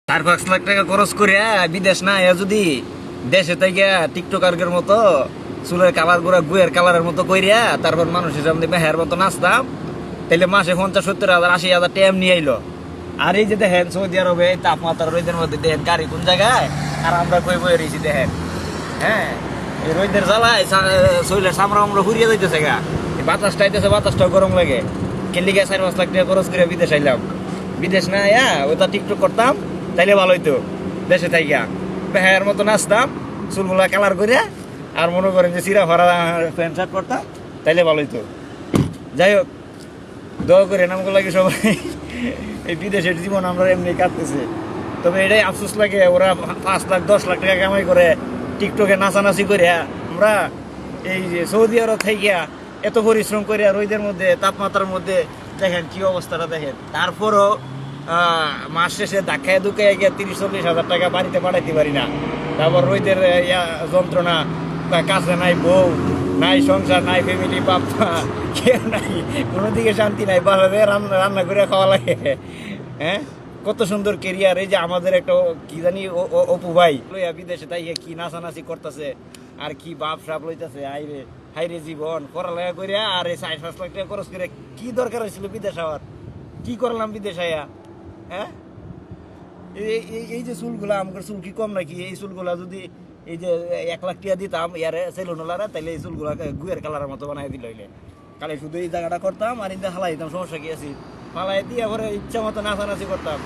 4-5 লাখ টাকা খরচ করে বিদেশ না যদি দেশে থেকে টিকটকারদের মতো চুলের কালার গুলা গুয়ের কালারের মতো কইরা তারপর মানুষের সামনে মেহের মতো নাচতাম, তাইলে মাসে 50-70 হাজার 80 হাজার টাইম নিয়ে আইলো। আর এই যে দেখেন সৌদি আরবে তাপমাত্রা রোদের মধ্যে দেখেন গাড়ি কোন জায়গায়, আর আমরা কই বই রয়েছি দেখেন। হ্যাঁ, এই রোদের জ্বালায় শরীরের চামড়া আমরা হুরিয়ে যাইতেছে গা, বাতাসটা আইতেছে, বাতাসটাও গরম লাগে। কেলিগা 4-5 লাখ টাকা খরচ করে বিদেশ আইলাম। বিদেশ না আয়া ওটা টিকটক করতাম, তাইলে ভালো হইতো। দেশে থাইকা বেহার মতো নাচতাম, চুলগুলা কালার করে, আর মনে করেন যে চিরা ভরা প্যান্ট শার্ট করতাম, তাইলে ভালো হইতো। যাই হোক, দোয়া করে নামগুলো লাগে সবাই। এই বিদেশের জীবন আমরা এমনি কাটতেছে, তবে এটাই আফসোস লাগে ওরা 5 লাখ 10 লাখ টাকা কামাই করে টিকটকে নাচানাচি করে, আমরা এই যে সৌদি আরব থেকে এত পরিশ্রম করে রোদের মধ্যে তাপমাত্রার মধ্যে দেখেন কি অবস্থাটা দেখেন। তারপরও মাস শেষে ধাক্কায় ধুকায় গিয়ে 30-40 হাজার টাকা বাড়িতে পাঠাইতে পারি না। তারপর রোদের যন্ত্রণা, কাছে নাই বউ, নাই সংসার, নাই ফ্যামিলি, বাপ্পা কেউ নাই, কোনো দিকে শান্তি নাই, বাসাতে রান্না রান্না করে খাওয়া লাগে। হ্যাঁ, কত সুন্দর কেরিয়ার। এই যে আমাদের একটা কি জানি অপু ভাই লইয়া বিদেশে তাই কি নাচানাচি করতেছে, আর কি বাপ সাপ লইতেছে। হাইরে হাইরে জীবন, পড়ালেখা করিয়া আর এই 4-5 লাখ টাকা খরচ করে কি দরকার হয়েছিল বিদেশ হওয়ার? কি করলাম বিদেশ আইয়া? হ্যাঁ, এই যে চুলগুলা, আমাদের চুল কি কম নাকি? এই চুলগুলা যদি এই যে 1 লাখ টাকা দিতাম ইয়ারে সেলুনওয়ালারা, তাইলে এই চুলগুলা গুয়ের কালারের মতো বানাই দিল হইলে। কালে শুধু এই জায়গাটা করতাম আর ইন্দা হালাই দিতাম, সমস্যা কি আছে? ফালাই দিয়ে পরে ইচ্ছা মতো নাচানাচি করতাম।